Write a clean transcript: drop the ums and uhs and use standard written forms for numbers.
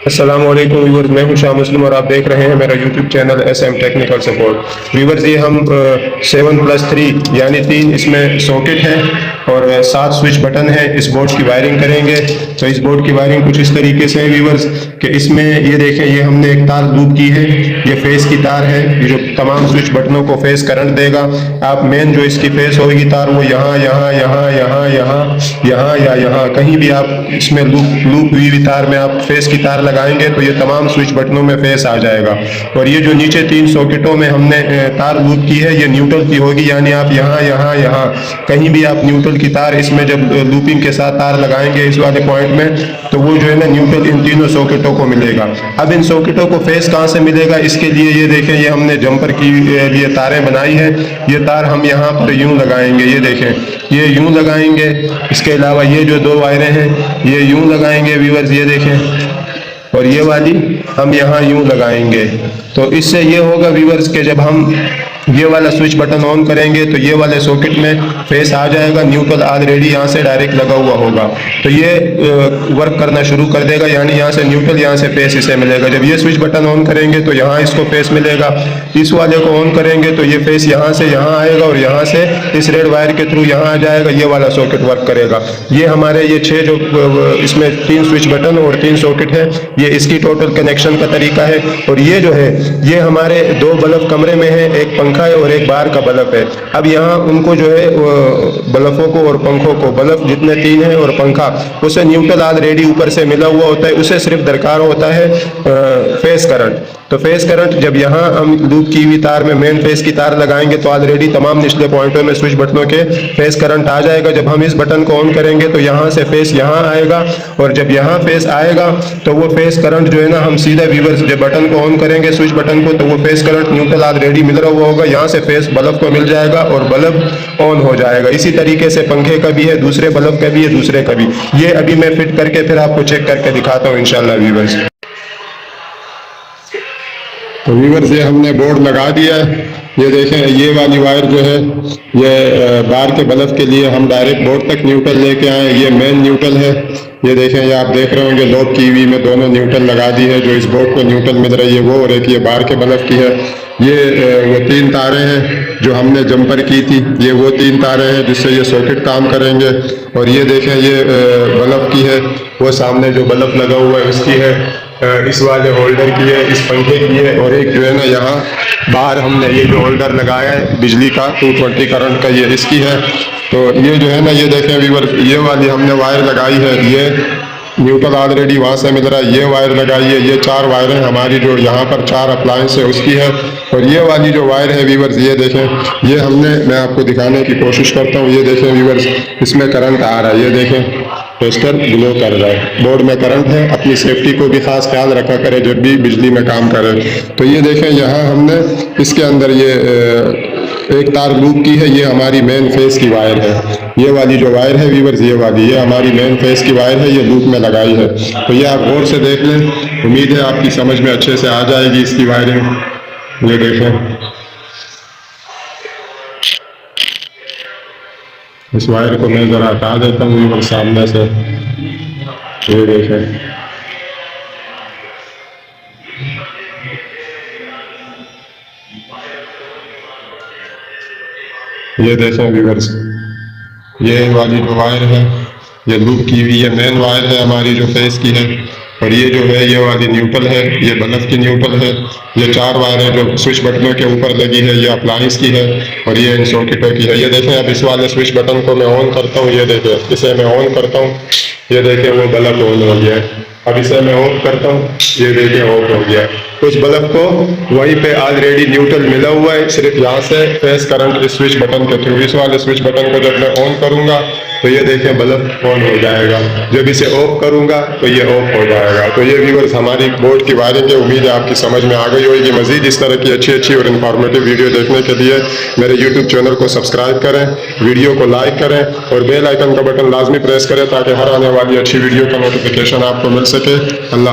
अस्सलाम वालेकुम व्यूअर्स, मैं हूं शाह मुस्लिम और आप देख रहे हैं मेरा YouTube channel SM technical support. Viewers, ये हम 7+3 यानी 3 इसमें सॉकेट है और 7 स्विच बटन है। इस बोर्ड की वायरिंग करेंगे। तो इस बोर्ड की वायरिंग कुछ इस तरीके से है व्यूअर्स कि इसमें ये देखें, ये हमने एक तार लूप की है, ये फेस की तार है, ये जो तमाम स्विच बटनों को फेस करंट देगा। आप मेन जो इसकी फेस होगी तार वो यहाँ यहाँ यहाँ यहाँ यहाँ यहाँ या यहाँ कहीं भी आप इसमें लूप हुई तार में आप फेस की तार लगाएंगे तो ये तमाम स्विच बटनों में फेस आ जाएगा। और ये जो नीचे 3 सॉकेटों में हमने तार लूप की है ये न्यूट्रल की होगी, यानी आप यहाँ यहाँ यहाँ कहीं भी आप न्यूट्रल की तार इसमें जब लूपिंग के साथ तार लगाएंगे इस वाले पॉइंट में तो वो जो है ना न्यूट्रल इन तीनों सॉकेटों को मिलेगा। अब इन सॉकेटों को फेस कहाँ से मिलेगा, इसके लिए ये देखें, ये हमने जंपर की लिए तारें बनाई है। ये तार हम यहाँ पर यूं लगाएंगे, ये देखें ये यूं लगाएंगे। इसके अलावा ये जो 2 वायरें हैं ये यूं लगाएंगे व्यूअर्स, ये देखें, और ये वाली हम यहाँ यूं लगाएंगे। तो इससे ये होगा व्यूअर्स कि जब हम ये वाला स्विच बटन ऑन करेंगे तो ये वाले सॉकेट में फेस आ जाएगा, न्यूट्रल ऑलरेडी यहाँ से डायरेक्ट लगा हुआ होगा तो ये वर्क करना शुरू कर देगा, यानी यहाँ से न्यूट्रल, यहाँ से फेस इसे मिलेगा। जब ये स्विच बटन ऑन करेंगे तो यहाँ इसको फेस मिलेगा, इस वाले को ऑन करेंगे तो ये फेस यहाँ से यहाँ आएगा और यहाँ से इस रेड वायर के थ्रू यहाँ आ जाएगा, ये वाला सॉकेट वर्क करेगा। ये हमारे ये 6 जो इसमें 3 स्विच बटन और 3 सॉकेट है, ये इसकी टोटल कनेक्शन का तरीका है। और ये जो है ये हमारे 2 बल्ब कमरे में है, एक पंखा है और एक बाहर का बल्ब है। अब यहाँ उनको जो है बल्बों को और पंखों को, बल्ब जितने 3 हैं और पंखा, उसे न्यूट्रल ऑलरेडी ऊपर से मिला हुआ होता है, उसे सिर्फ दरकार होता है फेस करंट। तो फेस करंट जब यहाँ हम लूप की हुई तार में मेन फेस की तार लगाएंगे तो ऑलरेडी तमाम निचले पॉइंटों में स्विच बटनों के फेस करंट आ जाएगा। जब हम इस बटन को ऑन करेंगे तो यहाँ से फेस यहाँ आएगा और जब यहाँ फेस आएगा तो वो फेस करंट जो है ना, हम सीधा व्यूअर्स जब बटन को ऑन करेंगे स्विच बटन को तो वो फेस करंट न्यूट्रल ऑलरेडी मिल रहा हुआ होगा, यहाँ से फेस बल्ब को मिल जाएगा और बल्ब ऑन हो जाएगा। इसी तरीके से पंखे का भी है, दूसरे बल्ब का भी है, दूसरे का भी। ये अभी मैं फिट करके फिर आपको चेक करके दिखाता हूँ इंशाल्लाह व्यूअर्स। तो व्यूअर्स ये हमने बोर्ड लगा दिया है। ये देखें, ये वाली वायर जो है ये बाहर के बल्ब के लिए हम डायरेक्ट बोर्ड तक न्यूट्रल लेके आए, ये मेन न्यूट्रल है। ये देखें, ये आप देख रहे होंगे लॉक की हुई में दोनों न्यूट्रल लगा दी है, जो इस बोर्ड को न्यूट्रल मिल रही है वो, और एक ये बाहर के बल्ब की है। ये वो 3 तारें हैं जो हमने जंपर की थी, ये वो 3 तारें हैं जिससे ये सॉकेट काम करेंगे। और ये देखें, ये बल्ब की है, वो सामने जो बल्ब लगा हुआ है उसकी है, इस वाले होल्डर की है, इस पंखे की है, और एक जो है ना यहाँ बाहर हमने ये जो होल्डर लगाया है बिजली का 220 करंट का, ये इसकी है। तो ये जो है ना, ये देखें व्यूअर, ये वाली हमने वायर लगाई है, ये न्यूट्रल ऑलरेडी वहाँ से मिल रहा है, ये वायर लगाई है। ये 4 वायरें हमारी जो यहाँ पर 4 अप्लायंस है उसकी है। और ये वाली जो वायर है व्यूअर्स, ये देखें, ये हमने, मैं आपको दिखाने की कोशिश करता हूँ, ये देखें व्यूअर्स, इसमें करंट आ रहा है, ये देखें टेस्टर ग्लो कर रहा है, बोर्ड में करंट है। अपनी सेफ्टी को भी खास ख्याल रखा करें जब भी बिजली में काम करें। तो ये देखें, यहाँ हमने इसके अंदर ये एक तार लूप की है, ये हमारी मेन फेस की वायर है। ये वाली जो वायर है व्यूअर्स, ये वाली, ये हमारी मेन फेस की वायर है, ये लूप में लगाई है। तो ये आप गौर से देख लें, उम्मीद है आपकी समझ में अच्छे से आ जाएगी इसकी वायरिंग। ये देखें, इस वायर को मैं जरा हटा देता हूँ व्यूअर्स सामने से। ये देखें, ये देखें व्यूअर्स, ये वाली जो वायर है ये लूप की हुई है, मेन वायर है हमारी जो फेस की है। और ये जो है ये वाली न्यूट्रल है, ये बल्ब की न्यूट्रल है। ये 4 वायरें जो स्विच बटनों के ऊपर लगी है ये अप्लायंस की है, और ये इन सॉकेटों की है। ये देखें, अब इस वाले स्विच बटन को मैं ऑन करता हूँ, ये देखें, इसे मैं ऑन करता हूँ, ये देखें वो बल्ब ऑन हो गया है। अब इसे मैं ऑफ करता हूँ, ये देखें ऑफ हो गया। उस बल्ब को वहीं पे ऑलरेडी न्यूट्रल मिला हुआ है, सिर्फ यहाँ से फेस करंट इस स्विच बटन के थ्रू, इस वाले स्विच बटन को जब मैं ऑन करूँगा तो ये देखें बल्ब ऑन हो जाएगा। जब इसे ऑफ करूँगा तो ये ऑफ हो जाएगा। तो ये व्यूअर्स हमारी बोर्ड की वायरिंग है, उम्मीद है आपकी समझ में आ गई होगी। मजीद इस तरह की अच्छी और इन्फॉर्मेटिव वीडियो देखने के लिए मेरे यूट्यूब चैनल को सब्सक्राइब करें, वीडियो को लाइक करें और बेल आइकन का बटन लाजमी प्रेस करें ताकि हर आने वाली अच्छी वीडियो का नोटिफिकेशन आपको मिल सके। अल्लाह।